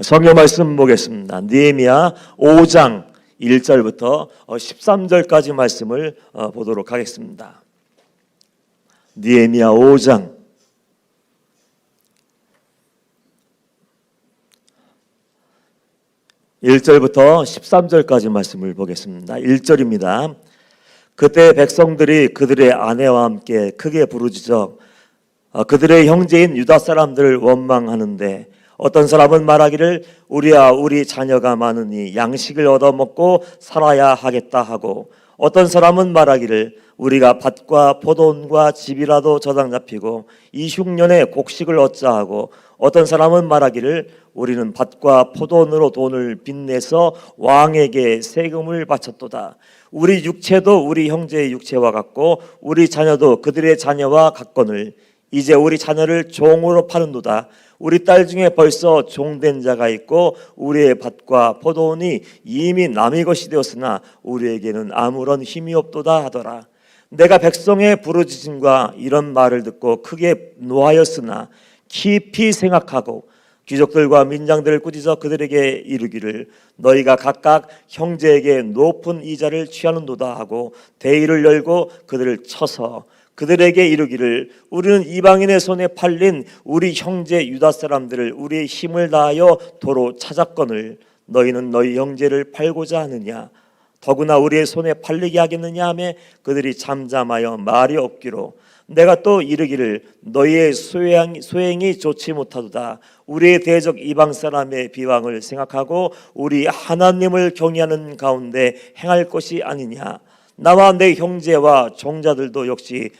성경 말씀 보겠습니다. 느헤미야 5장 1절부터 13절까지 말씀을 보도록 하겠습니다. 느헤미야 5장 1절부터 13절까지 말씀을 보겠습니다. 1절입니다. 그때 백성들이 그들의 아내와 함께 크게 부르짖어 그들의 형제인 유다 사람들을 원망하는데, 어떤 사람은 말하기를 우리야 우리 자녀가 많으니 양식을 얻어먹고 살아야 하겠다 하고, 어떤 사람은 말하기를 우리가 밭과 포도원과 집이라도 저당 잡히고 이 흉년에 곡식을 얻자 하고, 어떤 사람은 말하기를 우리는 밭과 포도원으로 돈을 빚내서 왕에게 세금을 바쳤도다. 우리 육체도 우리 형제의 육체와 같고 우리 자녀도 그들의 자녀와 같거늘 이제 우리 자녀를 종으로 파는도다. 우리 딸 중에 벌써 종된 자가 있고 우리의 밭과 포도원이 이미 남의 것이 되었으나 우리에게는 아무런 힘이 없도다 하더라. 내가 백성의 부르짖음과 이런 말을 듣고 크게 노하였으나 깊이 생각하고 귀족들과 민장들을 꾸짖어 그들에게 이르기를 너희가 각각 형제에게 높은 이자를 취하는도다 하고 대의를 열고 그들을 쳐서 그들에게 이르기를 우리는 이방인의 손에 팔린 우리 형제 유다 사람들을 우리의 힘을 다하여 도로 찾았거늘 너희는 너희 형제를 팔고자 하느냐? 더구나 우리의 손에 팔리게 하겠느냐 하며 그들이 잠잠하여 말이 없기로 내가 또 이르기를 너희의 소행이 좋지 못하도다. 우리의 대적 이방 사람의 비방을 생각하고 우리 하나님을 경외하는 가운데 행할 것이 아니냐. 나와 내 형제와 종자들도 역시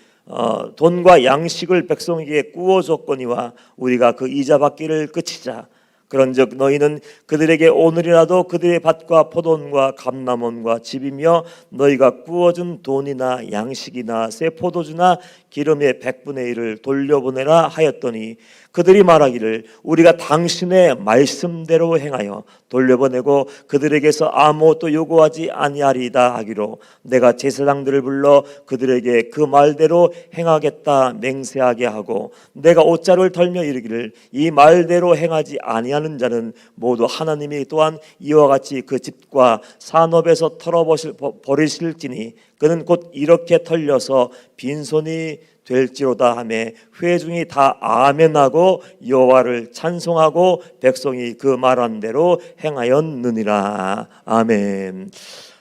돈과 양식을 백성에게 구워줬거니와 우리가 그 이자 받기를 그치자. 그런즉 너희는 그들에게 오늘이라도 그들의 밭과 포도원과 감람원과 집이며 너희가 구워준 돈이나 양식이나 새 포도주나 기름의 100분의 1을 돌려보내라 하였더니 그들이 말하기를 우리가 당신의 말씀대로 행하여 돌려보내고 그들에게서 아무것도 요구하지 아니하리이다 하기로 내가 제사장들을 불러 그들에게 그 말대로 행하겠다 맹세하게 하고 내가 옷자를 털며 이르기를 이 말대로 행하지 아니하는 자는 모두 하나님이 또한 이와 같이 그 집과 산업에서 털어버리실지니 그는 곧 이렇게 털려서 빈손이 될지로다 하매 회중이 다 아멘하고 여호와를 찬송하고 백성이 그 말한 대로 행하였느니라. 아멘.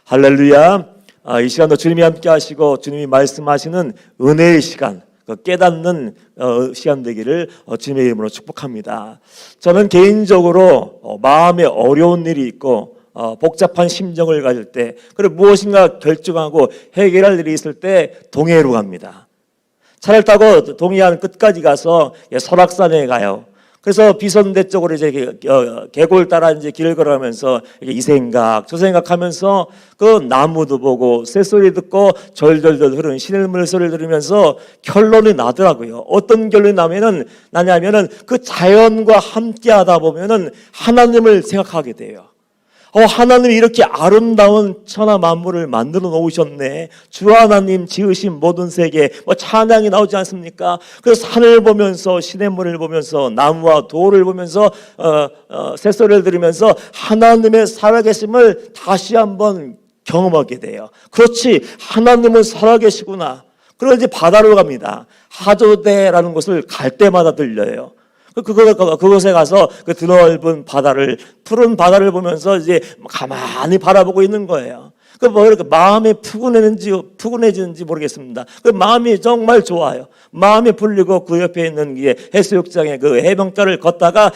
할렐루야. 이 시간도 주님이 함께 하시고 주님이 말씀하시는 은혜의 시간, 깨닫는 시간 되기를 주님의 이름으로 축복합니다. 저는 개인적으로 마음에 어려운 일이 있고 복잡한 심정을 가질 때, 그리고 무엇인가 결정하고 해결할 일이 있을 때 동해로 갑니다. 차를 타고 동해안 끝까지 가서 설악산에 가요. 그래서 비선대 쪽으로 이제 계곡을 따라 이제 길을 걸어가면서 이 생각 저 생각하면서 그 나무도 보고 새소리 듣고 절절절 흐르는 시냇물 소리를 들으면서 결론이 나더라고요. 어떤 결론이 나냐면은 그 자연과 함께하다 보면은 하나님을 생각하게 돼요. 하나님이 이렇게 아름다운 천하 만물을 만들어 놓으셨네. 주 하나님 지으신 모든 세계 찬양이 나오지 않습니까? 그래서 산을 보면서 시냇물을 보면서 나무와 돌을 보면서 새소리를 들으면서 하나님의 살아계심을 다시 한번 경험하게 돼요. 그렇지, 하나님은 살아계시구나. 그리고 이제 바다로 갑니다. 하조대라는 곳을 갈 때마다 들려요. 그곳에 가서 그 드넓은 바다를, 푸른 바다를 보면서 이제 가만히 바라보고 있는 거예요. 이렇게 마음이 푸근해지는지 모르겠습니다. 마음이 정말 좋아요. 마음이 풀리고 그 옆에 있는 해수욕장의 그 해변가를 걷다가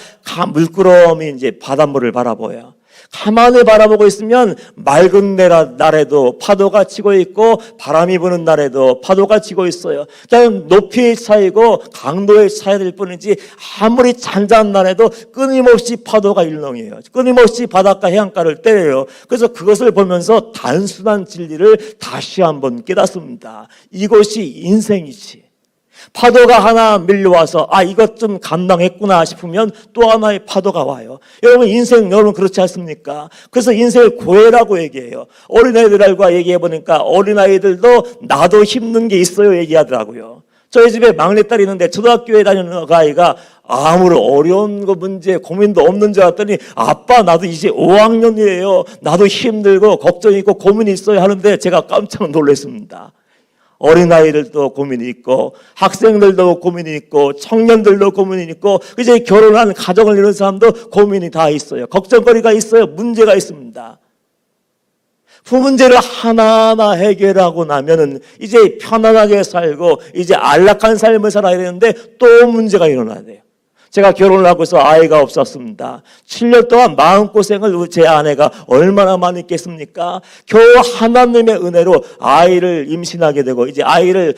물끄러미 이제 바닷물을 바라보여요. 가만히 바라보고 있으면 맑은 날에도 파도가 치고 있고 바람이 부는 날에도 파도가 치고 있어요. 그냥 높이의 차이고 강도의 차이일 뿐이지 아무리 잔잔한 날에도 끊임없이 파도가 일렁해요. 끊임없이 바닷가 해안가를 때려요. 그래서 그것을 보면서 단순한 진리를 다시 한번 깨닫습니다. 이것이 인생이지. 파도가 하나 밀려와서 이것 좀 감당했구나 싶으면 또 하나의 파도가 와요. 여러분 그렇지 않습니까? 그래서 인생을 고해라고 얘기해요. 어린아이들과 얘기해 보니까 어린아이들도 나도 힘든 게 있어요 얘기하더라고요. 저희 집에 막내딸이 있는데 초등학교에 다니는 그 아이가 아무런 어려운 거 문제 고민도 없는 줄 알았더니 아빠 나도 이제 5학년이에요. 나도 힘들고 걱정이 있고 고민이 있어요 하는데 제가 깜짝 놀랐습니다. 어린아이들도 고민이 있고 학생들도 고민이 있고 청년들도 고민이 있고 이제 결혼한 가정을 이룬 사람도 고민이 다 있어요. 걱정거리가 있어요. 문제가 있습니다. 그 문제를 하나하나 해결하고 나면은 이제 편안하게 살고 이제 안락한 삶을 살아야 되는데 또 문제가 일어나야 돼요. 제가 결혼을 하고서 아이가 없었습니다. 7년 동안 마음고생을 제 아내가 얼마나 많이 했겠습니까? 겨우 하나님의 은혜로 아이를 임신하게 되고 이제 아이를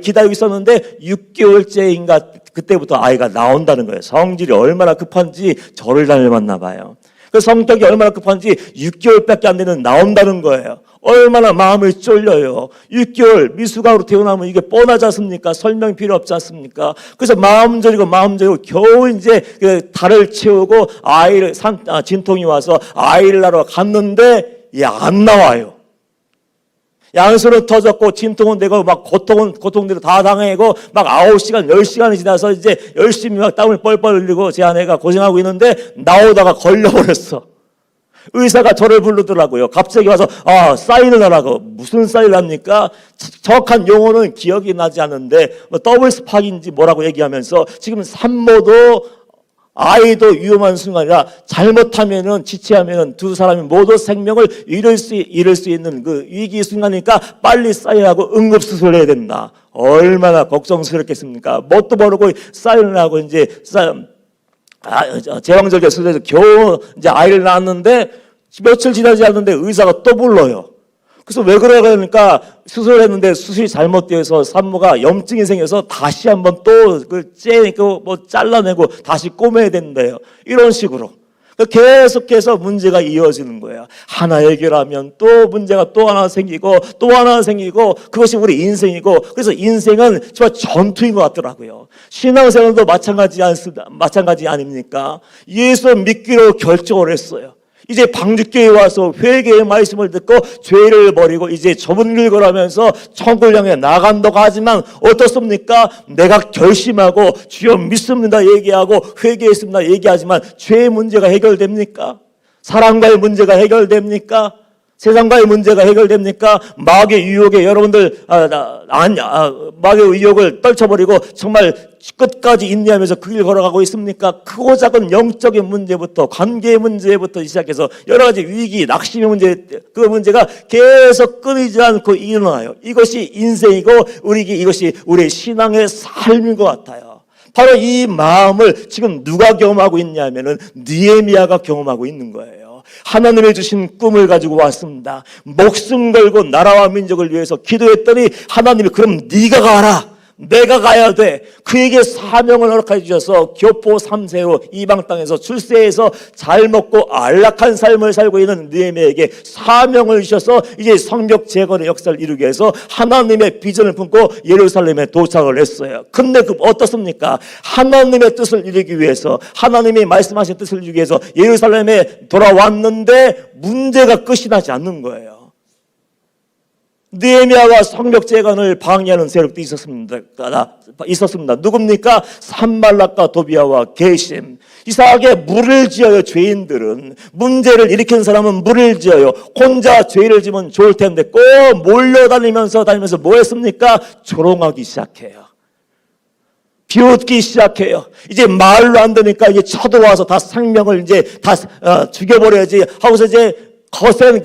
기다리고 있었는데 6개월째인가 그때부터 아이가 나온다는 거예요. 성질이 얼마나 급한지 저를 닮았나 봐요. 그 성격이 얼마나 급한지 6개월밖에 안 되는 나온다는 거예요. 얼마나 마음이 쫄려요. 6개월 미숙아로 태어나면 이게 뻔하지 않습니까? 설명 필요 없지 않습니까? 그래서 마음 졸이고 겨우 이제 그 달을 채우고 아이를 진통이 와서 아이를 낳으러 갔는데 안 나와요. 양손은 터졌고 진통은 되고 막 고통대로 다 당하고 막 9시간 10시간이 지나서 이제 열심히 막 땀을 뻘뻘 흘리고 제 아내가 고생하고 있는데 나오다가 걸려버렸어. 의사가 저를 부르더라고요. 갑자기 와서 사인을 하라고. 무슨 사인을 합니까? 정확한 용어는 기억이 나지 않는데 더블 스팍인지 뭐라고 얘기하면서 지금 산모도 아이도 위험한 순간이라 잘못하면은 지체하면은 두 사람이 모두 생명을 잃을 수 있는 그 위기 순간이니까 빨리 사인하고 응급수술을 해야 된다. 얼마나 걱정스럽겠습니까? 뭣도 모르고 사인을 하고 이제 제왕절개 수술에서 겨우 이제 아이를 낳았는데 며칠 지나지 않는데 의사가 또 불러요. 그래서 왜 그러니까 수술을 했는데 수술이 잘못되어서 산모가 염증이 생겨서 다시 한번 또 잘라내고 다시 꼬매야 된대요. 이런 식으로. 계속해서 문제가 이어지는 거예요. 하나 해결하면 또 문제가 또 하나 생기고 또 하나 생기고 그것이 우리 인생이고 그래서 인생은 정말 전투인 것 같더라고요. 신앙생활도 마찬가지 아닙니까? 예수 믿기로 결정을 했어요. 이제 방주교회에 와서 회개의 말씀을 듣고 죄를 버리고 이제 좁은 길 걸으면서 천국을 향해 나간다고 하지만 어떻습니까? 내가 결심하고 주여 믿습니다 얘기하고 회개했습니다 얘기하지만 죄의 문제가 해결됩니까? 사랑과의 문제가 해결됩니까? 세상과의 문제가 해결됩니까? 마귀의 유혹에 여러분들 마귀의 유혹을 떨쳐버리고 정말 끝까지 인내하면서 그 길 걸어가고 있습니까? 크고 작은 영적인 문제부터 관계의 문제부터 시작해서 여러 가지 위기, 낙심의 문제, 그 문제가 계속 끊이지 않고 일어나요. 이것이 인생이고 이것이 우리의 신앙의 삶인 것 같아요. 바로 이 마음을 지금 누가 경험하고 있냐면은 느헤미야가 경험하고 있는 거예요. 하나님의 주신 꿈을 가지고 왔습니다. 목숨 걸고 나라와 민족을 위해서 기도했더니 하나님이 그럼 네가 가라. 내가 가야 돼. 그에게 사명을 허락해 주셔서 교포 3세로 이방 땅에서 출세해서 잘 먹고 안락한 삶을 살고 있는 느헤미야에게 사명을 주셔서 이제 성벽 재건의 역사를 이루기 위해서 하나님의 비전을 품고 예루살렘에 도착을 했어요. 근데 어떻습니까? 하나님의 뜻을 이루기 위해서 하나님이 말씀하신 뜻을 이루기 위해서 예루살렘에 돌아왔는데 문제가 끝이 나지 않는 거예요. 느헤미야와 성벽 재건을 방해하는 세력도 있었습니다. 누굽니까? 산발락과 도비아와 게셈. 이상하게 물을 지어요. 죄인들은 문제를 일으킨 사람은 물을 지어요. 혼자 죄를 지면 좋을 텐데 꼭 몰려다니면서 뭐 했습니까? 조롱하기 시작해요. 비웃기 시작해요. 이제 말로 안 되니까 이제 쳐들어와서 다 생명을 이제 다 죽여버려야지 하고서 이제 거센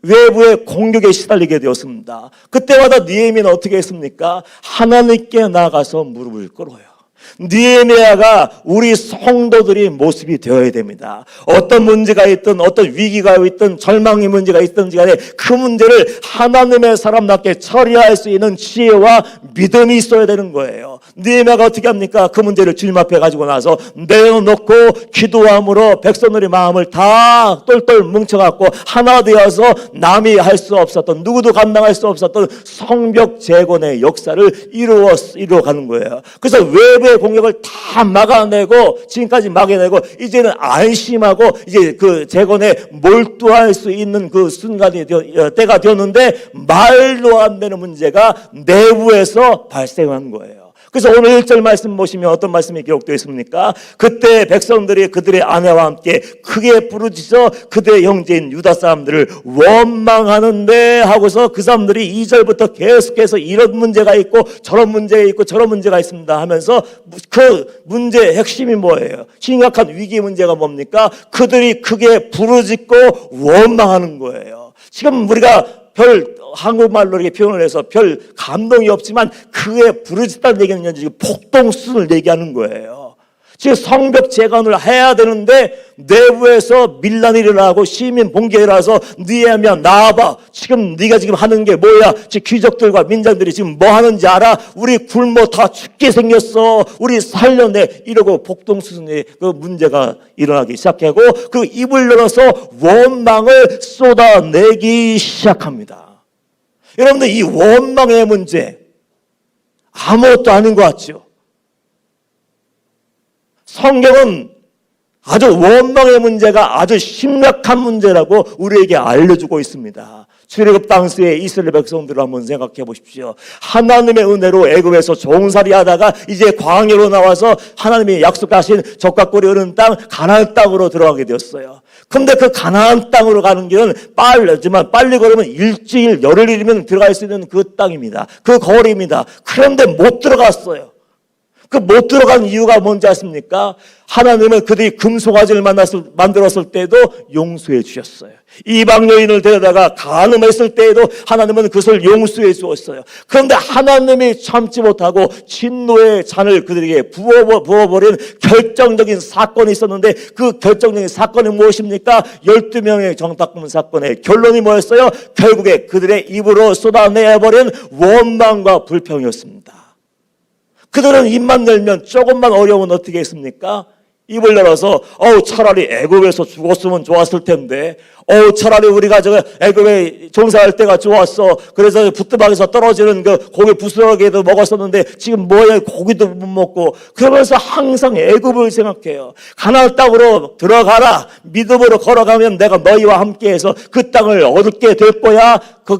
외부의 공격에 시달리게 되었습니다. 그때마다 느헤미야는 어떻게 했습니까? 하나님께 나가서 무릎을 꿇어요. 느헤미야가 우리 성도들이 모습이 되어야 됩니다. 어떤 문제가 있든 어떤 위기가 있든 절망의 문제가 있든지 간에 그 문제를 하나님의 사람답게 처리할 수 있는 지혜와 믿음이 있어야 되는 거예요. 느헤미야가 어떻게 합니까? 그 문제를 주님 앞에 가지고 나서 내어놓고 기도함으로 백성들의 마음을 다 똘똘 뭉쳐갖고 하나 되어서 남이 할 수 없었던 누구도 감당할 수 없었던 성벽 재건의 역사를 이루어가는 거예요. 그래서 외부의 적의 공격을 다 막아내고 지금까지 막아내고 이제는 안심하고 이제 그 재건에 몰두할 수 있는 그 순간이 때가 되었는데 말도 안 되는 문제가 내부에서 발생한 거예요. 그래서 오늘 1절 말씀 보시면 어떤 말씀이 기록되어 있습니까? 그때 백성들이 그들의 아내와 함께 크게 부르짖어 그들의 형제인 유다 사람들을 원망하는데 하고서 그 사람들이 2절부터 계속해서 이런 문제가 있고 저런 문제가 있고 저런 문제가 있습니다 하면서 그 문제의 핵심이 뭐예요? 심각한 위기 문제가 뭡니까? 그들이 크게 부르짖고 원망하는 거예요. 지금 우리가 한국말로 이렇게 표현을 해서 별 감동이 없지만 그에 부르짖다는 얘기는 지금 폭동 수준을 얘기하는 거예요. 지금 성벽 재건을 해야 되는데 내부에서 밀란이 일어나고 시민 봉기가 일어나서 니에미야 나와봐. 지금 네가 지금 하는 게 뭐야? 지금 귀족들과 민장들이 지금 뭐 하는지 알아? 우리 굶어 다 죽게 생겼어. 우리 살려내. 이러고 폭동 수준의 그 문제가 일어나기 시작하고 그 입을 열어서 원망을 쏟아내기 시작합니다. 여러분들 이 원망의 문제 아무것도 아닌 것 같죠? 성경은 아주 원망의 문제가 아주 심각한 문제라고 우리에게 알려주고 있습니다. 출애굽 당시에 이스라엘 백성들을 한번 생각해 보십시오. 하나님의 은혜로 애굽에서 종살이 하다가 이제 광야로 나와서 하나님이 약속하신 적과 꿀이 흐르는 땅 가나안 땅으로 들어가게 되었어요. 근데 그 가나안 땅으로 가는 길은 빨리 걸으면 일주일 열흘이면 들어갈 수 있는 그 땅입니다. 그 거리입니다. 그런데 못 들어갔어요. 그 못 들어간 이유가 뭔지 아십니까? 하나님은 그들이 금송아지를 만들었을 때도 용서해 주셨어요. 이방 여인을 데려다가 간음했을 때에도 하나님은 그것을 용서해 주었어요. 그런데 하나님이 참지 못하고 진노의 잔을 그들에게 부어버린 결정적인 사건이 있었는데 그 결정적인 사건이 무엇입니까? 12명의 정탐꾼 사건의 결론이 뭐였어요? 결국에 그들의 입으로 쏟아내버린 원망과 불평이었습니다. 그들은 입만 열면 조금만 어려우면 어떻게 했습니까? 입을 열어서 차라리 애굽에서 죽었으면 좋았을 텐데 차라리 우리가 애굽에 종사할 때가 좋았어. 그래서 부뚜막에서 떨어지는 그 고기 부스러기도 먹었었는데 지금 뭐야 고기도 못 먹고 그러면서 항상 애굽을 생각해요. 가나안 땅으로 들어가라. 믿음으로 걸어가면 내가 너희와 함께해서 그 땅을 얻게 될 거야. 그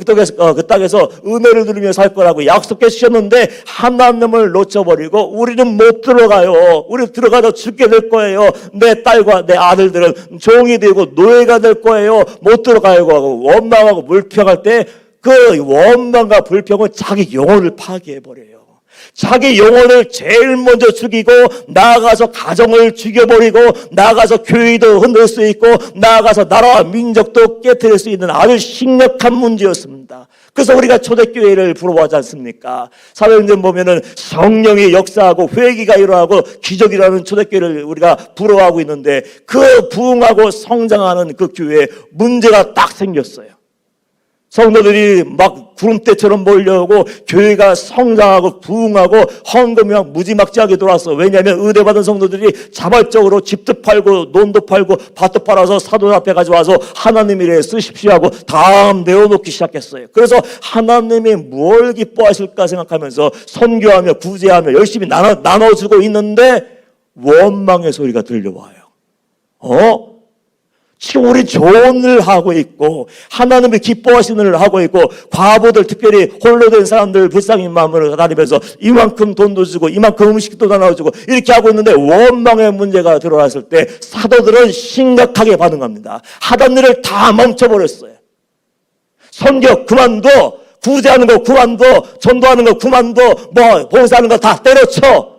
땅에서 은혜를 누리며 살 거라고 약속해 주셨는데 하나님을 놓쳐버리고 우리는 못 들어가요. 우리 들어가도 죽게 될 거예요. 내 딸과 내 아들들은 종이 되고 노예가 될 거예요. 못 들어가요 하고 원망하고 불평할 때 그 원망과 불평은 자기 영혼을 파괴해버려요. 자기 영혼을 제일 먼저 죽이고 나아가서 가정을 죽여버리고 나아가서 교회도 흔들 수 있고 나아가서 나라와 민족도 깨뜨릴 수 있는 아주 심각한 문제였습니다. 그래서 우리가 초대교회를 부러워하지 않습니까? 사도행전 보면은 성령이 역사하고 회개가 일어나고 기적이 일어나는 초대교회를 우리가 부러워하고 있는데 그 부흥하고 성장하는 그 교회에 문제가 딱 생겼어요. 성도들이 막 구름대처럼 몰려오고 교회가 성장하고 부흥하고 헌금이 막 무지막지하게 돌아왔어. 왜냐하면 의뢰받은 성도들이 자발적으로 집도 팔고 논도 팔고 밭도 팔아서 사도 앞에 가져와서 하나님 일에 쓰십시오 하고 다 내어놓기 시작했어요. 그래서 하나님이 뭘 기뻐하실까 생각하면서 선교하며 구제하며 열심히 나눠주고 있는데 원망의 소리가 들려와요. 지금 우리 좋은 일을 하고 있고 하나님이 기뻐하시는 일을 하고 있고 과부들 특별히 홀로 된 사람들 불쌍히 마음으로 다니면서 이만큼 돈도 주고 이만큼 음식도 나눠주고 이렇게 하고 있는데 원망의 문제가 들어왔을 때 사도들은 심각하게 반응합니다. 하던 일을 다 멈춰버렸어요. 선교 그만둬, 구제하는 거 그만둬, 전도하는 거 그만둬, 봉사하는 거 다 때려쳐.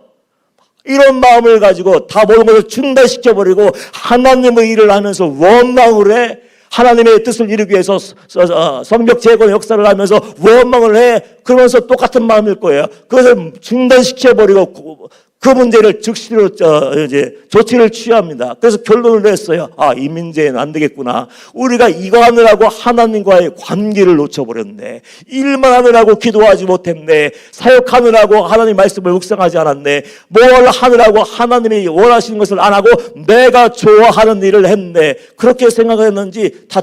이런 마음을 가지고 다 모든 것을 중단시켜버리고 하나님의 일을 하면서 원망을 해. 하나님의 뜻을 이루기 위해서 성벽 재건 역사를 하면서 원망을 해. 그러면서 똑같은 마음일 거예요. 그것을 중단시켜버리고 그 문제를 즉시로 조치를 취합니다. 그래서 결론을 냈어요. 이 문제는 안 되겠구나. 우리가 이거 하느라고 하나님과의 관계를 놓쳐버렸네. 일만 하느라고 기도하지 못했네. 사역하느라고 하나님 말씀을 묵상하지 않았네. 뭘 하느라고 하나님이 원하시는 것을 안 하고 내가 좋아하는 일을 했네. 그렇게 생각했는지 다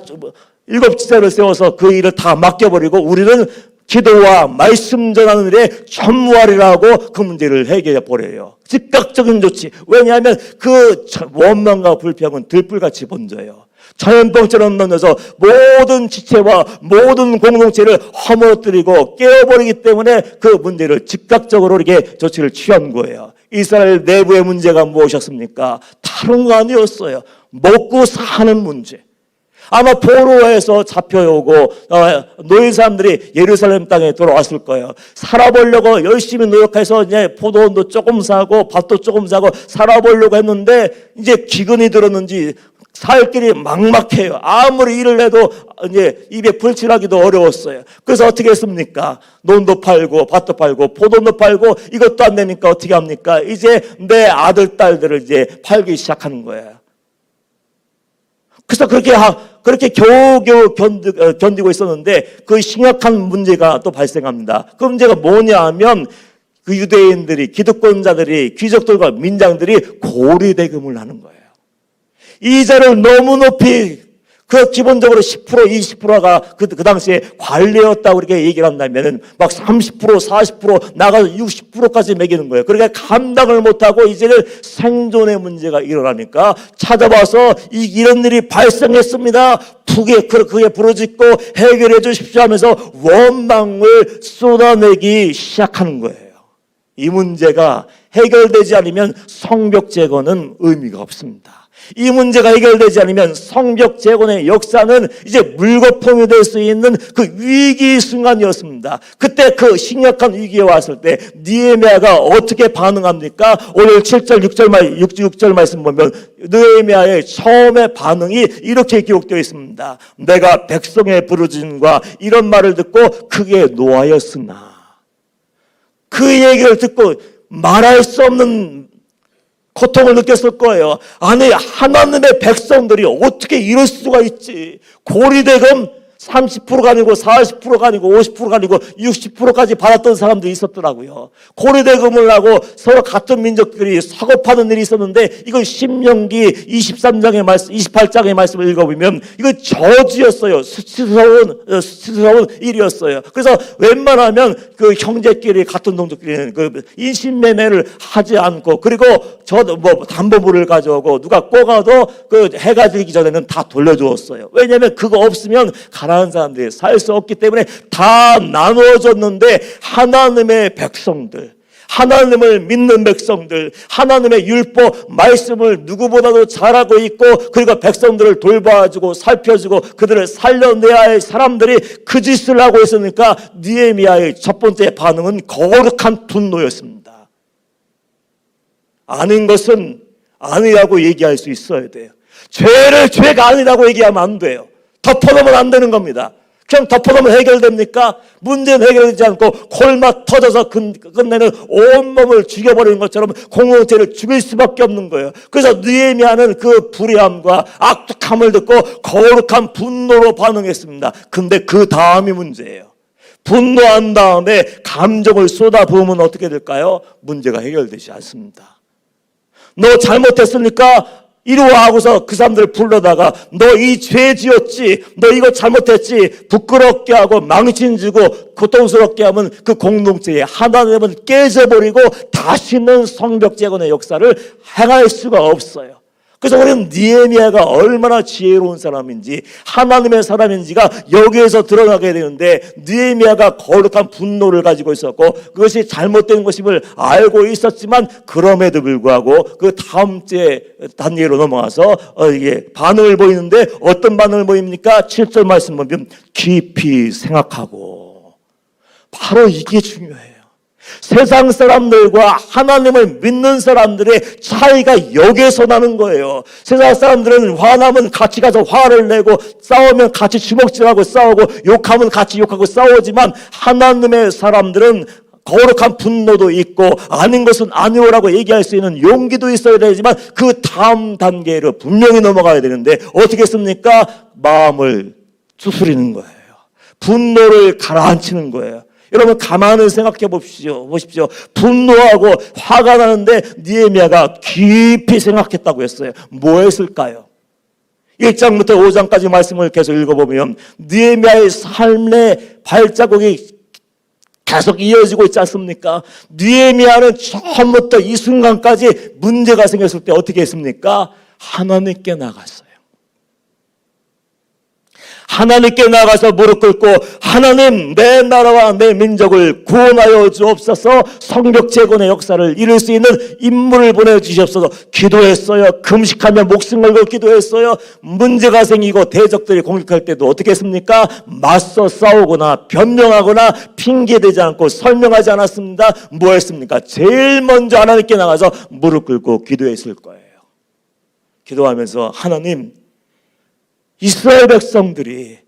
7지체를 세워서 그 일을 다 맡겨버리고 우리는 기도와 말씀 전하는 일에 전무하리라고 그 문제를 해결해 버려요. 즉각적인 조치. 왜냐하면 그 원망과 불평은 들불같이 번져요. 자연병처럼 넘어서 모든 지체와 모든 공동체를 허물어뜨리고 깨어버리기 때문에 그 문제를 즉각적으로 이렇게 조치를 취한 거예요. 이스라엘 내부의 문제가 무엇이었습니까? 다른 거 아니었어요. 먹고 사는 문제. 아마 포로에서 잡혀오고 노예 사람들이 예루살렘 땅에 돌아왔을 거예요. 살아보려고 열심히 노력해서 이제 포도원도 조금 사고 밭도 조금 사고 살아보려고 했는데 이제 기근이 들었는지 살 길이 막막해요. 아무리 일을 해도 이제 입에 불칠하기도 어려웠어요. 그래서 어떻게 했습니까? 논도 팔고 밭도 팔고 포도도 팔고 이것도 안 되니까 어떻게 합니까? 이제 내 아들 딸들을 이제 팔기 시작하는 거예요. 그래서 그렇게 겨우겨우 견디고 있었는데 그 심각한 문제가 또 발생합니다. 그 문제가 뭐냐 하면 그 유대인들이, 기득권자들이, 귀족들과 민장들이 고리대금을 하는 거예요. 이자를 너무 높이, 그 기본적으로 10%, 20%가 그 당시에 관리였다고 이렇게 얘기를 한다면은 막 30%, 40% 나가서 60%까지 매기는 거예요. 그러니까 감당을 못하고 이제는 생존의 문제가 일어나니까 찾아와서 이런 일이 발생했습니다. 그게 부르짖고 해결해 주십시오 하면서 원망을 쏟아내기 시작하는 거예요. 이 문제가 해결되지 않으면 성벽 재건은 의미가 없습니다. 이 문제가 해결되지 않으면 성벽 재건의 역사는 이제 물거품이 될 수 있는 그 위기 순간이었습니다. 그때 그 심각한 위기에 왔을 때 느헤미야가 어떻게 반응합니까? 오늘 7절, 6절 말씀 보면 느헤미야의 처음의 반응이 이렇게 기록되어 있습니다. 내가 백성의 부르짖음과 이런 말을 듣고 크게 노하였으나, 그 얘기를 듣고 말할 수 없는 고통을 느꼈을 거예요. 아니, 하나님의 백성들이 어떻게 이럴 수가 있지? 고리대금 30%가 아니고 40%가 아니고 50%가 아니고 60%까지 받았던 사람들이 있었더라고요. 고리대금을 하고 서로 같은 민족들이 사고 파는 일이 있었는데, 이건 신명기 23장의 말씀, 28장의 말씀을 읽어보면 이건 저주였어요. 수치스러운 일이었어요. 그래서 웬만하면 그 형제끼리, 같은 동족끼리는 그 인신매매를 하지 않고, 그리고 담보물을 가져오고 누가 꼬가도 그 해가 지기 전에는 다 돌려주었어요. 왜냐하면 그거 없으면 가난한 사람들이 살 수 없기 때문에 다 나누어졌는데, 하나님의 백성들, 하나님을 믿는 백성들, 하나님의 율법 말씀을 누구보다도 잘하고 있고, 그리고 백성들을 돌봐주고 살펴주고 그들을 살려내야 할 사람들이 그 짓을 하고 있으니까 느헤미야의 첫 번째 반응은 거룩한 분노였습니다. 아닌 것은 아니라고 얘기할 수 있어야 돼요. 죄를 죄가 아니라고 얘기하면 안 돼요. 덮어놓으면 안 되는 겁니다. 그냥 덮어놓으면 해결됩니까? 문제는 해결되지 않고 골마 터져서 끝내는 온몸을 죽여버리는 것처럼 공동체를 죽일 수밖에 없는 거예요. 그래서 느헤미야는 그 불의함과 악독함을 듣고 거룩한 분노로 반응했습니다. 근데 그 다음이 문제예요. 분노한 다음에 감정을 쏟아부으면 어떻게 될까요? 문제가 해결되지 않습니다. 너 잘못했으니까 이리 와 하고서 그 사람들을 불러다가 너 이 죄 지었지, 너 이거 잘못했지, 부끄럽게 하고 망신 주고 고통스럽게 하면 그 공동체의 하나님은 깨져버리고 다시는 성벽 재건의 역사를 행할 수가 없어요. 그래서 우리는 느헤미야가 얼마나 지혜로운 사람인지, 하나님의 사람인지가 여기에서 드러나게 되는데, 느헤미야가 거룩한 분노를 가지고 있었고 그것이 잘못된 것임을 알고 있었지만, 그럼에도 불구하고 그 다음 주에 단계로 넘어가서 이게 반응을 보이는데, 어떤 반응을 보입니까? 7절 말씀 보면 깊이 생각하고. 바로 이게 중요해요. 세상 사람들과 하나님을 믿는 사람들의 차이가 여기에서 나는 거예요. 세상 사람들은 화나면 같이 가서 화를 내고, 싸우면 같이 주먹질하고 싸우고, 욕하면 같이 욕하고 싸우지만, 하나님의 사람들은 거룩한 분노도 있고 아닌 것은 아니오라고 얘기할 수 있는 용기도 있어야 되지만, 그 다음 단계로 분명히 넘어가야 되는데 어떻게 했습니까? 마음을 추스리는 거예요. 분노를 가라앉히는 거예요. 여러분 가만히 생각해 보십시오. 분노하고 화가 나는데 느헤미야가 깊이 생각했다고 했어요. 뭐 했을까요? 1장부터 5장까지 말씀을 계속 읽어보면 느헤미야의 삶의 발자국이 계속 이어지고 있지 않습니까? 느헤미야는 처음부터 이 순간까지 문제가 생겼을 때 어떻게 했습니까? 하나님께 나갔어요. 하나님께 나가서 무릎 꿇고 하나님, 내 나라와 내 민족을 구원하여 주옵소서, 성벽 재건의 역사를 이룰 수 있는 인물을 보내주시옵소서 기도했어요. 금식하며 목숨 걸고 기도했어요. 문제가 생기고 대적들이 공격할 때도 어떻게 했습니까? 맞서 싸우거나 변명하거나 핑계대지 않고 설명하지 않았습니다. 뭐 했습니까? 제일 먼저 하나님께 나가서 무릎 꿇고 기도했을 거예요. 기도하면서 하나님, 이스라엘 백성들이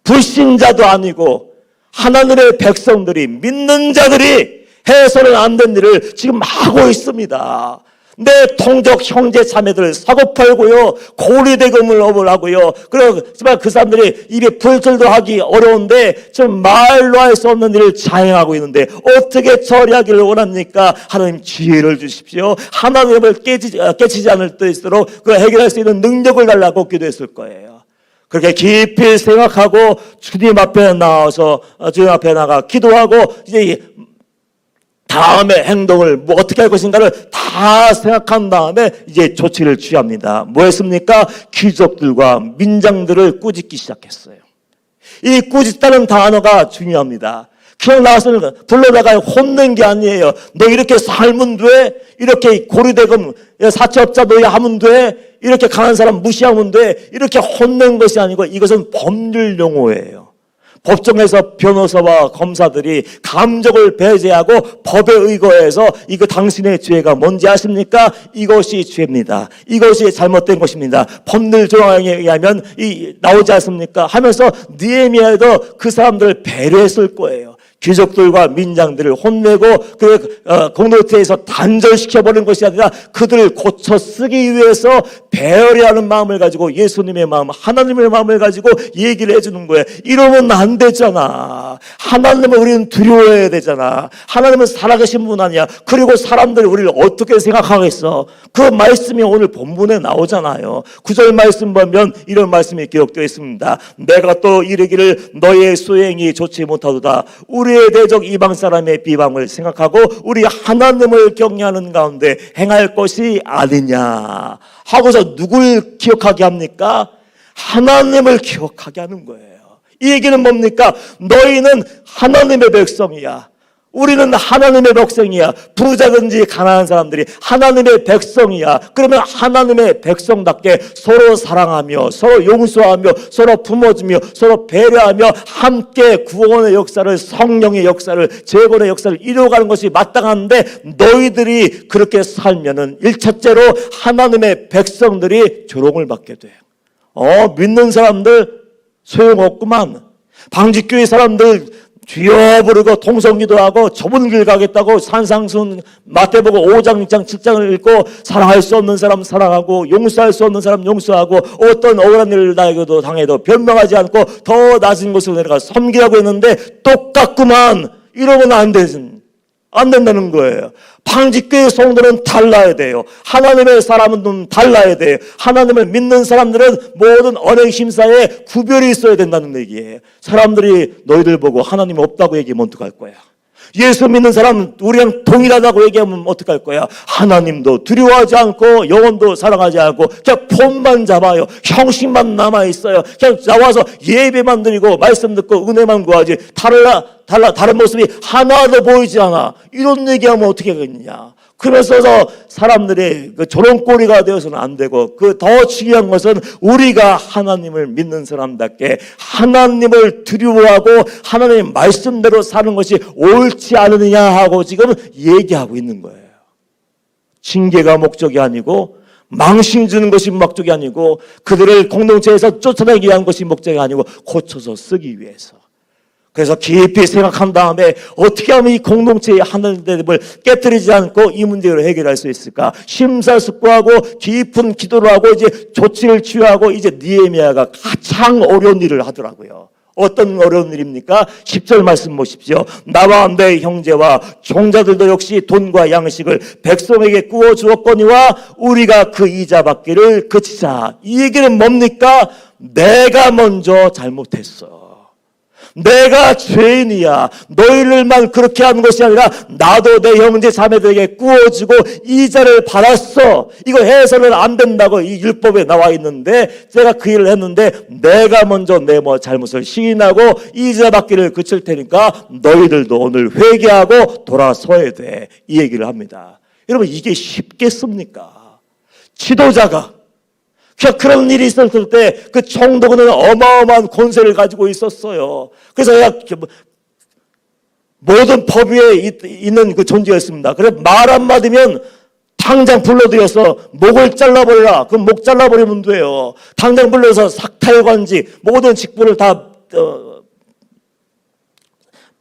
불신자도 아니고 하나님의 백성들이, 믿는 자들이 해서는 안 된 일을 지금 하고 있습니다. 내 동족 형제 자매들 사고팔고요, 고리대금을 업으라고요. 그렇지만 그 사람들이 입에 불철도 하기 어려운데 좀 말로 할 수 없는 일을 자행하고 있는데 어떻게 처리하기를 원합니까? 하나님 지혜를 주십시오. 하나님을 깨치지 않을 뜻으로 그 해결할 수 있는 능력을 달라고 기도했을 거예요. 그렇게 깊이 생각하고 주님 앞에 나와서 주님 앞에 나가 기도하고 이제 다음에 행동을 뭐 어떻게 할 것인가를 다 생각한 다음에 이제 조치를 취합니다. 뭐 했습니까? 귀족들과 민장들을 꾸짖기 시작했어요. 이 꾸짖다는 단어가 중요합니다. 그냥 나와서 불러다가 혼낸 게 아니에요. 너 이렇게 살면 돼? 이렇게 고리대금 사채업자 너희 하면 돼? 이렇게 강한 사람 무시하면 돼? 이렇게 혼낸 것이 아니고 이것은 법률 용어예요. 법정에서 변호사와 검사들이 감정을 배제하고 법에 의거해서 이거 당신의 죄가 뭔지 아십니까? 이것이 죄입니다. 이것이 잘못된 것입니다. 법률 조항에 의하면 나오지 않습니까? 하면서 느헤미야도 그 사람들을 배려했을 거예요. 귀족들과 민장들을 혼내고 그 공동체에서 단절시켜버리는 것이 아니라 그들을 고쳐 쓰기 위해서 배려하는 마음을 가지고 예수님의 마음, 하나님의 마음을 가지고 얘기를 해주는 거예요. 이러면 안 되잖아. 하나님을 우리는 두려워해야 되잖아. 하나님은 살아계신 분 아니야. 그리고 사람들이 우리를 어떻게 생각하겠어? 그 말씀이 오늘 본문에 나오잖아요. 9절 말씀 보면 이런 말씀이 기록되어 있습니다. 내가 또 이르기를 너의 수행이 좋지 못하도다. 우리의 대적 이방 사람의 비방을 생각하고 우리 하나님을 경외하는 가운데 행할 것이 아니냐 하고서 누굴 기억하게 합니까? 하나님을 기억하게 하는 거예요. 이 얘기는 뭡니까? 너희는 하나님의 백성이야. 우리는 하나님의 백성이야. 부자든지 가난한 사람들이 하나님의 백성이야. 그러면 하나님의 백성답게 서로 사랑하며 서로 용서하며 서로 품어주며 서로 배려하며 함께 구원의 역사를, 성령의 역사를, 재건의 역사를 이루어가는 것이 마땅한데 너희들이 그렇게 살면은 일차째로 하나님의 백성들이 조롱을 받게 돼. 믿는 사람들 소용없구만. 방직교회 사람들 주여 부르고 통성기도 하고 좁은 길 가겠다고 산상순 마태복음 5장 6장 7장을 읽고 사랑할 수 없는 사람 사랑하고 용서할 수 없는 사람 용서하고 어떤 억울한 일을 나에게도 당해도 변명하지 않고 더 낮은 곳으로 내려가 섬기라고 했는데 똑같구만. 이러면 안 된다는 거예요. 방직교회 성도는 달라야 돼요. 하나님의 사람은 달라야 돼요. 하나님을 믿는 사람들은 모든 언행 심사에 구별이 있어야 된다는 얘기예요. 사람들이 너희들 보고 하나님 없다고 얘기하면 어떡할 거야? 예수 믿는 사람은 우리랑 동일하다고 얘기하면 어떡할 거야? 하나님도 두려워하지 않고 영혼도 사랑하지 않고 그냥 폰만 잡아요. 형식만 남아있어요. 그냥 나와서 예배만 드리고 말씀 듣고 은혜만 구하지 다른 모습이 하나도 보이지 않아. 이런 얘기하면 어떻게 하겠느냐? 그래서 사람들이 그 조롱거리가 되어서는 안 되고 그 더 중요한 것은 우리가 하나님을 믿는 사람답게 하나님을 두려워하고 하나님의 말씀대로 사는 것이 옳지 않느냐 하고 지금 얘기하고 있는 거예요. 징계가 목적이 아니고 망신 주는 것이 목적이 아니고 그들을 공동체에서 쫓아내기 위한 것이 목적이 아니고 고쳐서 쓰기 위해서. 그래서 깊이 생각한 다음에 어떻게 하면 이 공동체의 하나님을 깨뜨리지 않고 이 문제를 해결할 수 있을까? 심사숙고하고 깊은 기도를 하고 이제 조치를 취하고 이제 느헤미야가 가장 어려운 일을 하더라고요. 어떤 어려운 일입니까? 10절 말씀 보십시오. 나와 내 형제와 종자들도 역시 돈과 양식을 백성에게 구워 주었거니와 우리가 그 이자 받기를 그치자. 이 얘기는 뭡니까? 내가 먼저 잘못했어. 내가 죄인이야. 너희들만 그렇게 하는 것이 아니라 나도 내 형제 자매들에게 구워주고 이자를 받았어. 이거 해서는 안 된다고 이 율법에 나와 있는데 제가 그 일을 했는데 내가 먼저 내 잘못을 시인하고 이자 받기를 그칠 테니까 너희들도 오늘 회개하고 돌아서야 돼. 이 얘기를 합니다. 여러분, 이게 쉽겠습니까? 지도자가 그런 일이 있었을 때 그 총독은 어마어마한 권세를 가지고 있었어요. 그래서 모든 법 위에 있는 그 존재였습니다. 그래서 말 한마디면 당장 불러들여서 목을 잘라버려라. 그럼 목 잘라버리면 돼요. 당장 불러서 삭탈관직 모든 직분을 다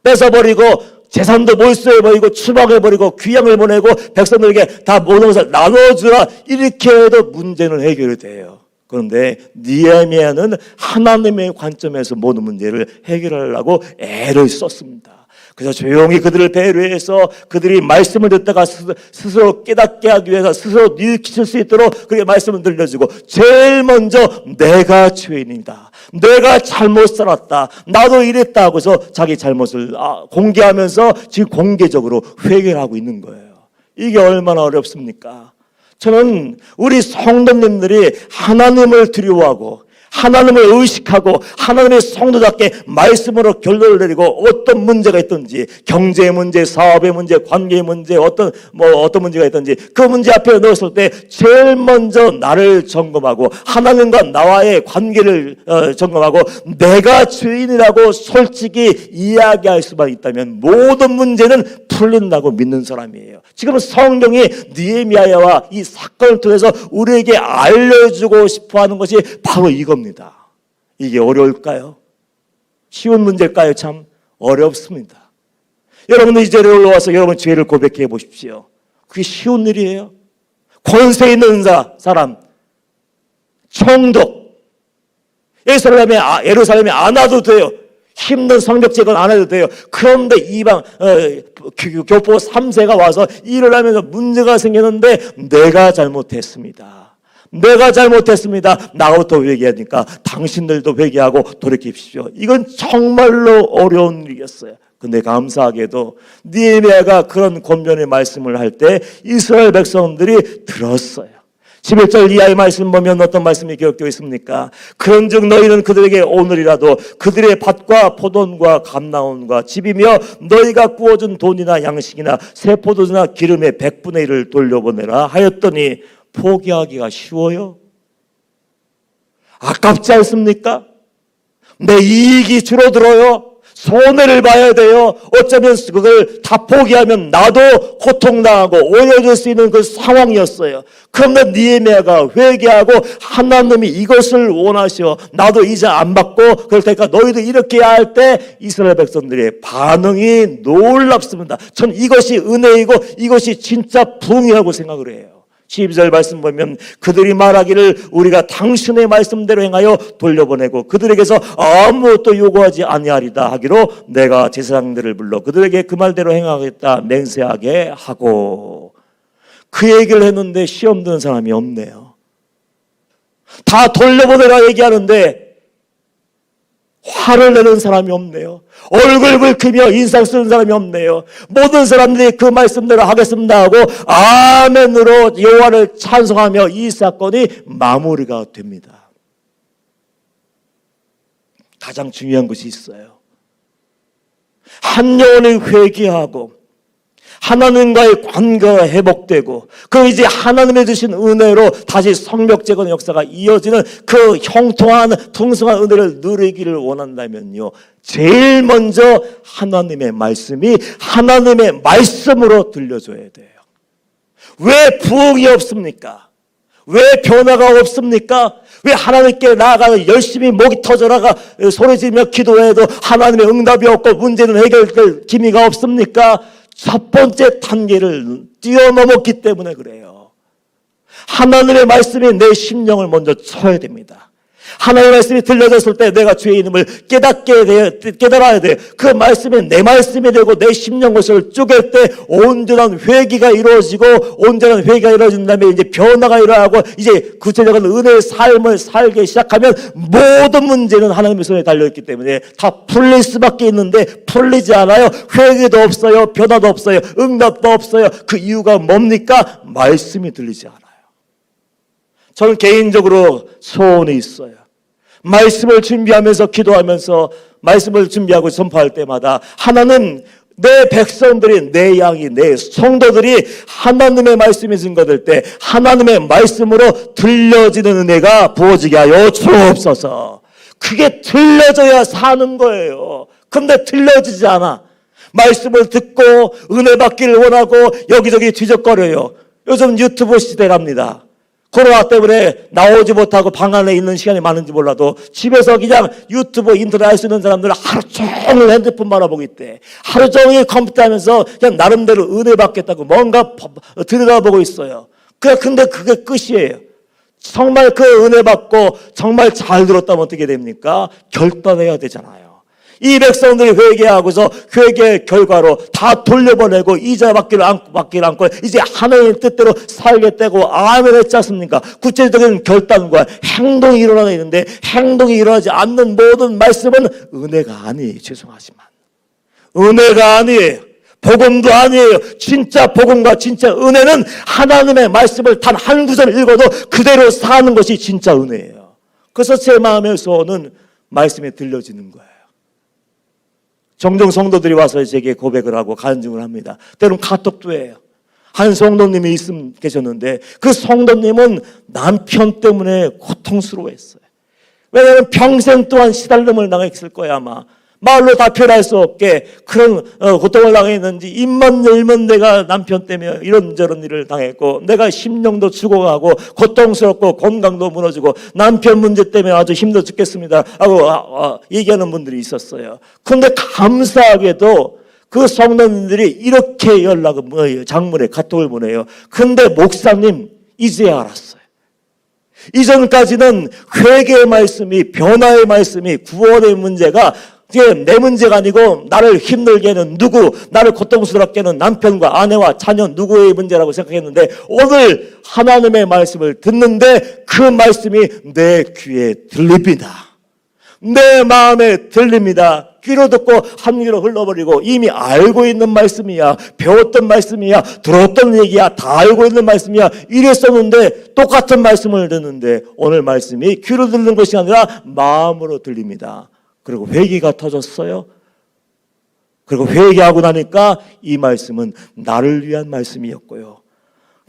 뺏어버리고 재산도 몰수해버리고 추방해버리고 귀양을 보내고 백성들에게 다 모든 것을 나눠주라. 이렇게 해도 문제는 해결이 돼요. 그런데 느헤미야는 하나님의 관점에서 모든 문제를 해결하려고 애를 썼습니다. 그래서 조용히 그들을 배려해서 그들이 말씀을 듣다가 스스로 깨닫게 하기 위해서 스스로 뉘우칠 수 있도록 그렇게 말씀을 들려주고 제일 먼저 내가 죄인이다. 내가 잘못 살았다. 나도 이랬다. 그래서 자기 잘못을 공개하면서 지금 공개적으로 회개를 하고 있는 거예요. 이게 얼마나 어렵습니까? 저는 우리 성도님들이 하나님을 두려워하고 하나님을 의식하고 하나님의 성도답게 말씀으로 결론을 내리고 어떤 문제가 있든지 경제 문제, 사업의 문제, 관계의 문제, 어떤 문제가 있든지 그 문제 앞에 넣었을 때 제일 먼저 나를 점검하고 하나님과 나와의 관계를 점검하고 내가 죄인이라고 솔직히 이야기할 수만 있다면 모든 문제는 풀린다고 믿는 사람이에요. 지금 성경이 느헤미야와 이 사건을 통해서 우리에게 알려주고 싶어하는 것이 바로 이겁니다. 이게 어려울까요? 쉬운 문제일까요? 참 어렵습니다. 여러분은 이 자리에 올라와서 여러분 죄를 고백해 보십시오. 그게 쉬운 일이에요. 권세 있는 사람, 총독, 예루살렘에 안 와도 돼요. 힘든 성벽 제거는 안 해도 돼요. 그런데 이방 교포 3세가 와서 일을 하면서 문제가 생기는데 내가 잘못했습니다. 내가 잘못했습니다. 나부터 회개하니까 당신들도 회개하고 돌이키십시오. 이건 정말로 어려운 일이었어요. 근데 감사하게도 느헤미야가 그런 권면의 말씀을 할 때 이스라엘 백성들이 들었어요. 11절 이하의 말씀 보면 어떤 말씀이 기록되어 있습니까? 그런즉 너희는 그들에게 오늘이라도 그들의 밭과 포도원과 감나원과 집이며 너희가 구워준 돈이나 양식이나 새 포도주나 기름의 100분의 1을 돌려보내라 하였더니 포기하기가 쉬워요? 아깝지 않습니까? 내 이익이 줄어들어요. 손해를 봐야 돼요. 어쩌면 그걸 다 포기하면 나도 고통당하고 오해질 수 있는 그 상황이었어요. 그런데 느헤미야가 회개하고 하나님이 이것을 원하셔. 나도 이자 안 받고 그럴 테니까 너희도 이렇게 해야 할 때 이스라엘 백성들의 반응이 놀랍습니다. 전 이것이 은혜이고 이것이 진짜 부흥이라고 생각을 해요. 12절 말씀 보면 그들이 말하기를 우리가 당신의 말씀대로 행하여 돌려보내고 그들에게서 아무것도 요구하지 아니하리다 하기로 내가 제사장들을 불러 그들에게 그 말대로 행하겠다 맹세하게 하고 그 얘기를 했는데 시험 드는 사람이 없네요. 다 돌려보내라 얘기하는데 화를 내는 사람이 없네요. 얼굴 붉히며 인상 쓰는 사람이 없네요. 모든 사람들이 그 말씀대로 하겠습니다 하고 아멘으로 여호와를 찬송하며 이 사건이 마무리가 됩니다. 가장 중요한 것이 있어요. 한 영혼을 회개하고 하나님과의 관계가 회복되고 그 이제 하나님의 주신 은혜로 다시 성벽 재건 역사가 이어지는 그 형통한 풍성한 은혜를 누리기를 원한다면요, 제일 먼저 하나님의 말씀이 하나님의 말씀으로 들려줘야 돼요. 왜 부흥이 없습니까? 왜 변화가 없습니까? 왜 하나님께 나아가서 열심히 목이 터져나가 소리지며 기도해도 하나님의 응답이 없고 문제는 해결될 기미가 없습니까? 첫 번째 단계를 뛰어넘었기 때문에 그래요. 하나님의 말씀이 내 심령을 먼저 쳐야 됩니다. 하나님의 말씀이 들려졌을 때 내가 죄인임을 깨달아야 돼. 그 말씀이 내 말씀이 되고 내 심령것을 쪼갤 때 온전한 회개가 이루어지고, 온전한 회개가 이루어진 다음에 이제 변화가 일어나고 이제 구체적인 은혜의 삶을 살기 시작하면 모든 문제는 하나님의 손에 달려있기 때문에 다 풀릴 수밖에 있는데 풀리지 않아요. 회개도 없어요. 변화도 없어요. 응답도 없어요. 그 이유가 뭡니까? 말씀이 들리지 않아요. 저는 개인적으로 소원이 있어요. 말씀을 준비하면서 기도하면서 말씀을 준비하고 선포할 때마다 하나님, 내 백성들이, 내 양이, 내 성도들이 하나님의 말씀이 증거될 때 하나님의 말씀으로 들려지는 은혜가 부어지게 하여 주옵소서. 그게 들려져야 사는 거예요. 근데 들려지지 않아. 말씀을 듣고 은혜 받기를 원하고 여기저기 뒤적거려요. 요즘 유튜브 시대랍니다. 코로나 때문에 나오지 못하고 방 안에 있는 시간이 많은지 몰라도 집에서 그냥 유튜브, 인터넷 할 수 있는 사람들은 하루 종일 핸드폰 바라보고 있대. 하루 종일 컴퓨터 하면서 그냥 나름대로 은혜 받겠다고 뭔가 들여다보고 있어요. 근데 그게 끝이에요. 정말 그 은혜 받고 정말 잘 들었다면 어떻게 됩니까? 결단해야 되잖아요. 이 백성들이 회개하고서 회개의 결과로 다 돌려보내고 이자 받기를 않고 이제 하나님의 뜻대로 살겠다고 아멘 했지 않습니까? 구체적인 결단과 행동이 일어나야 되는데 행동이 일어나지 않는 모든 말씀은 은혜가 아니에요. 죄송하지만 은혜가 아니에요. 복음도 아니에요. 진짜 복음과 진짜 은혜는 하나님의 말씀을 단 한 구절 읽어도 그대로 사는 것이 진짜 은혜예요. 그래서 제 마음의 소원은 말씀에 들려지는 거예요. 종종 성도들이 와서 제게 고백을 하고 간증을 합니다. 때로는 카톡도 해요. 한 성도님이 계셨는데 그 성도님은 남편 때문에 고통스러워했어요. 왜냐하면 평생 동안 시달림을 당했을 거야 아마. 말로 다 표현할 수 없게 그런 고통을 당했는지 입만 열면 내가 남편 때문에 이런저런 일을 당했고 내가 심령도 죽어가고 고통스럽고 건강도 무너지고 남편 문제 때문에 아주 힘들어 죽겠습니다 하고 얘기하는 분들이 있었어요. 그런데 감사하게도 그 성도님들이 이렇게 장문에 카톡을 보내요. 근데 목사님 이제야 알았어요. 이전까지는 회개의 말씀이, 변화의 말씀이, 구원의 문제가 그게 내 문제가 아니고 나를 힘들게 하는 누구, 나를 고통스럽게 하는 남편과 아내와 자녀 누구의 문제라고 생각했는데 오늘 하나님의 말씀을 듣는데 그 말씀이 내 귀에 들립니다. 내 마음에 들립니다. 귀로 듣고 한 귀로 흘러버리고 이미 알고 있는 말씀이야. 배웠던 말씀이야. 들었던 얘기야. 다 알고 있는 말씀이야. 이랬었는데 똑같은 말씀을 듣는데 오늘 말씀이 귀로 듣는 것이 아니라 마음으로 들립니다. 그리고 회개가 터졌어요. 그리고 회개하고 나니까 이 말씀은 나를 위한 말씀이었고요.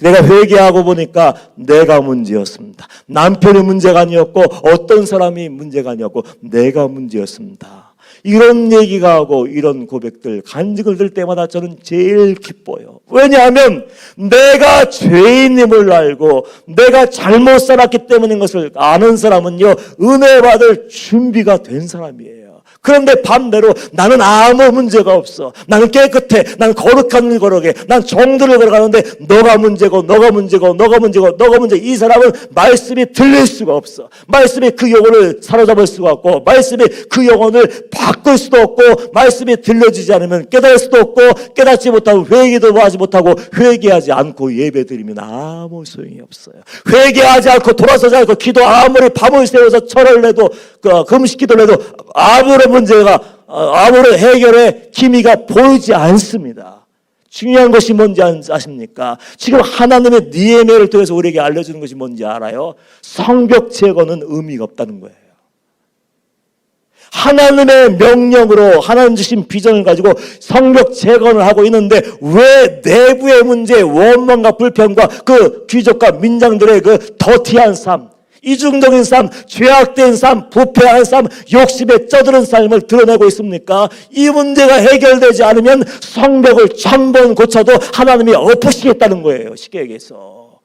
내가 회개하고 보니까 내가 문제였습니다. 남편이 문제가 아니었고 어떤 사람이 문제가 아니었고 내가 문제였습니다. 이런 얘기가 하고 이런 고백들, 간증을 들 때마다 저는 제일 기뻐요. 왜냐하면 내가 죄인임을 알고 내가 잘못 살았기 때문인 것을 아는 사람은요 은혜 받을 준비가 된 사람이에요. 그런데 반대로 나는 아무 문제가 없어. 나는 깨끗해. 나는 거룩한 길 걸어게. 난 정도를 걸어가는데 너가 문제고 너가 문제고 너가 문제고 너가 문제. 이 사람은 말씀이 들릴 수가 없어. 말씀이 그 영혼을 사로잡을 수가 없고 말씀이 그 영혼을 바꿀 수도 없고 말씀이 들려지지 않으면 깨달을 수도 없고 깨닫지 못하고 회개도 하지 못하고 회개하지 않고 예배드리면 아무 소용이 없어요. 회개하지 않고 돌아서지 않고 기도 아무리 밤을 새워서 철을 내도 금식 기도를 해도 아무런 문제가 아무런 해결의 기미가 보이지 않습니다. 중요한 것이 뭔지 아십니까? 지금 하나님의 니에미아를 통해서 우리에게 알려주는 것이 뭔지 알아요? 성벽 제거는 의미가 없다는 거예요. 하나님의 명령으로 하나님 주신 비전을 가지고 성벽 재건을 하고 있는데 왜 내부의 문제, 원망과 불평과 그 귀족과 민장들의 그 더티한 삶, 이중적인 삶, 죄악된 삶, 부패한 삶, 욕심에 쩌드는 삶을 드러내고 있습니까? 이 문제가 해결되지 않으면 성벽을 1000번 고쳐도 하나님이 엎으시겠다는 거예요. 쉽게 얘기해서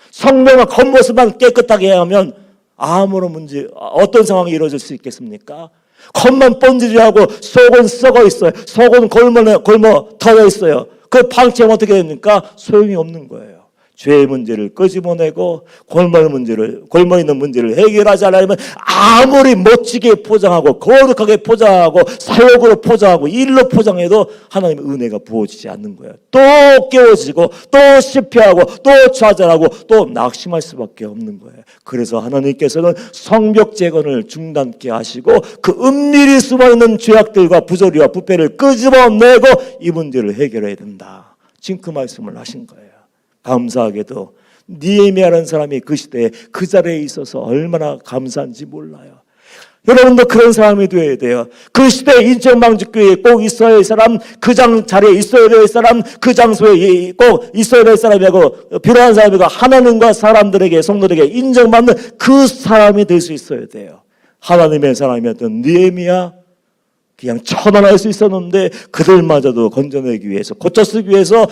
성벽과 겉모습만 깨끗하게 하면 아무런 문제, 어떤 상황이 이루어질 수 있겠습니까? 겉만 번지르하고 속은 썩어 있어요. 속은 골머 터져 있어요. 그 방치하면 어떻게 됩니까? 소용이 없는 거예요. 죄의 문제를 끄집어내고 골머 있는 문제를 해결하지 않으면 아무리 멋지게 포장하고 거룩하게 포장하고 사역으로 포장하고 일로 포장해도 하나님의 은혜가 부어지지 않는 거예요. 또 깨워지고 또 실패하고 또 좌절하고 또 낙심할 수밖에 없는 거예요. 그래서 하나님께서는 성벽 재건을 중단케 하시고 그 은밀히 숨어있는 죄악들과 부조리와 부패를 끄집어내고 이 문제를 해결해야 된다. 지금 그 말씀을 하신 거예요. 감사하게도 느헤미야라는 사람이 그 시대에 그 자리에 있어서 얼마나 감사한지 몰라요. 여러분도 그런 사람이 되어야 돼요. 그 시대에 인천방주교회에 꼭 있어야 할 사람, 그 자리에 있어야 될 사람, 그 장소에 꼭 있어야 될 사람이고 필요한 사람이고 하나님과 사람들에게 성도들에게 인정받는 그 사람이 될 수 있어야 돼요. 하나님의 사람이었던 느헤미야 그냥 처단할 수 있었는데 그들마저도 건져내기 위해서 고쳐쓰기 위해서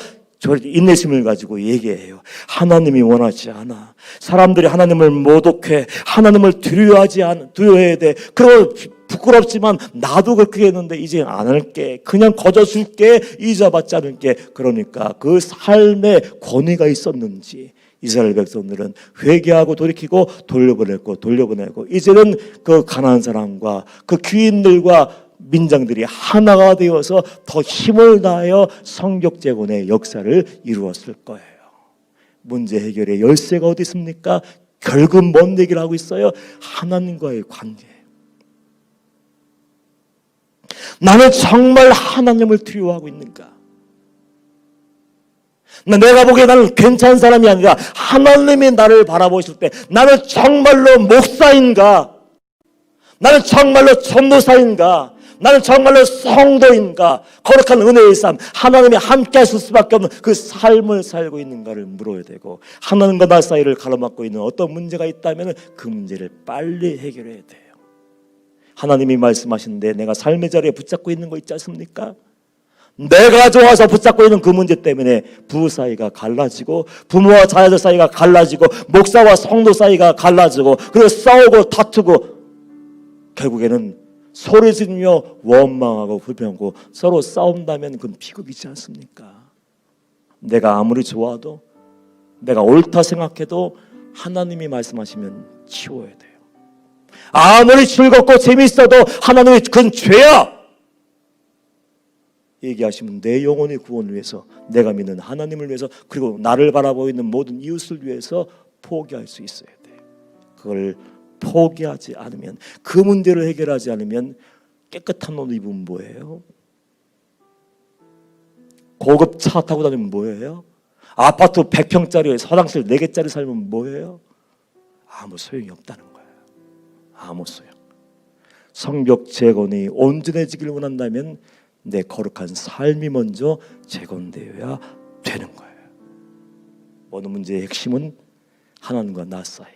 인내심을 가지고 얘기해요. 하나님이 원하지 않아. 사람들이 하나님을 모독해. 하나님을 두려워해야 돼. 그리고 부끄럽지만 나도 그렇게 했는데 이제 안 할게. 그냥 거저줄게. 이자받지 않을게. 그러니까 그 삶에 권위가 있었는지 이스라엘 백성들은 회개하고 돌이키고 돌려보내고 이제는 그 가난한 사람과 그 귀인들과 민장들이 하나가 되어서 더 힘을 다하여 성벽 재건의 역사를 이루었을 거예요. 문제 해결의 열쇠가 어디 있습니까? 결국 뭔 얘기를 하고 있어요? 하나님과의 관계. 나는 정말 하나님을 두려워하고 있는가? 내가 보기에 나는 괜찮은 사람이 아니라 하나님이 나를 바라보실 때 나는 정말로 목사인가? 나는 정말로 전도사인가? 나는 정말로 성도인가? 거룩한 은혜의 삶, 하나님이 함께 하실 수밖에 없는 그 삶을 살고 있는가를 물어야 되고, 하나님과 나 사이를 가로막고 있는 어떤 문제가 있다면 그 문제를 빨리 해결해야 돼요. 하나님이 말씀하시는데 내가 삶의 자리에 붙잡고 있는 거 있지 않습니까? 내가 좋아서 붙잡고 있는 그 문제 때문에 부부 사이가 갈라지고 부모와 자녀들 사이가 갈라지고 목사와 성도 사이가 갈라지고 그리고 싸우고 다투고 결국에는 소리 지르며 원망하고 불평하고 서로 싸운다면 그건 비극이지 않습니까? 내가 아무리 좋아도 내가 옳다 생각해도 하나님이 말씀하시면 치워야 돼요. 아무리 즐겁고 재밌어도 하나님이 그건 죄야 얘기하시면 내 영혼의 구원을 위해서 내가 믿는 하나님을 위해서 그리고 나를 바라보고 있는 모든 이웃을 위해서 포기할 수 있어야 돼요. 그걸 포기하지 않으면 그 문제를 해결하지 않으면 깨끗한 옷 입으면 뭐예요? 고급 차 타고 다니면 뭐예요? 아파트 100평짜리 화장실 4개짜리 살면 뭐예요? 아무 소용이 없다는 거예요. 아무 소용. 성벽 재건이 온전해지기를 원한다면 내 거룩한 삶이 먼저 재건되어야 되는 거예요. 어느 문제의 핵심은 하나님과 나 사이.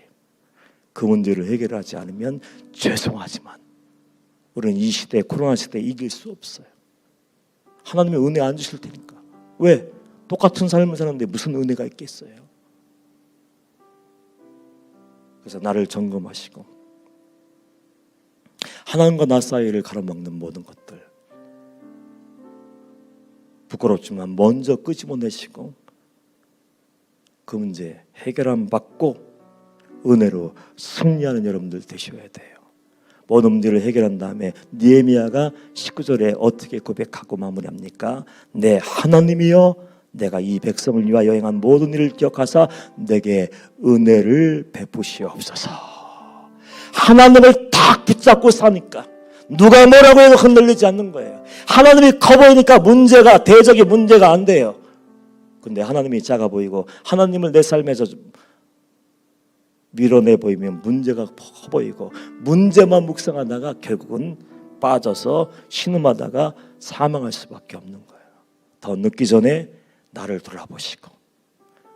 그 문제를 해결하지 않으면 죄송하지만 우리는 이 시대 코로나 시대에 이길 수 없어요. 하나님의 은혜 안 주실 테니까. 왜? 똑같은 삶을 사는데 무슨 은혜가 있겠어요? 그래서 나를 점검하시고 하나님과 나 사이를 가로막는 모든 것들 부끄럽지만 먼저 끄집어내시고 그 문제 해결함 받고 은혜로 승리하는 여러분들 되셔야 돼요. 모든 문제를 해결한 다음에 느헤미야가 19절에 어떻게 고백하고 마무리합니까? 내 하나님이여 내가 이 백성을 위하여 행한 모든 일을 기억하사 내게 은혜를 베푸시옵소서. 하나님을 딱 붙잡고 사니까 누가 뭐라고 해도 흔들리지 않는 거예요. 하나님이 커 보이니까 문제가 대적이 문제가 안 돼요. 근데 하나님이 작아 보이고 하나님을 내 삶에서 밀어내 보이면 문제가 커 보이고 문제만 묵상하다가 결국은 빠져서 신음하다가 사망할 수밖에 없는 거예요. 더 늦기 전에 나를 돌아보시고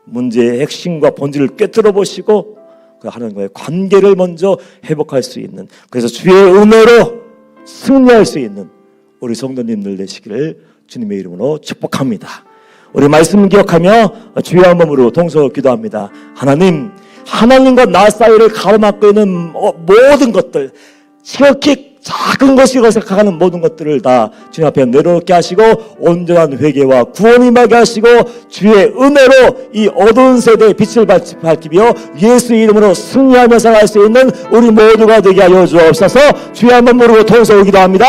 문제의 핵심과 본질을 꿰뚫어 보시고 그 하나님과의 관계를 먼저 회복할 수 있는, 그래서 주의 은혜로 승리할 수 있는 우리 성도님들 되시기를 주님의 이름으로 축복합니다. 우리 말씀 기억하며 주의 한 몸으로 동서로 기도합니다. 하나님과 나 사이를 가로막고 있는 모든 것들 지극히 작은 것이라고 생각하는 모든 것들을 다 주님 앞에 내려놓게 하시고 온전한 회개와 구원이 임하게 하시고 주의 은혜로 이 어두운 세대의 빛을 밝히며 예수 이름으로 승리하며 살아갈 수 있는 우리 모두가 되게 하여 주옵소서. 주의 한번 모르고 통성을 기도합니다.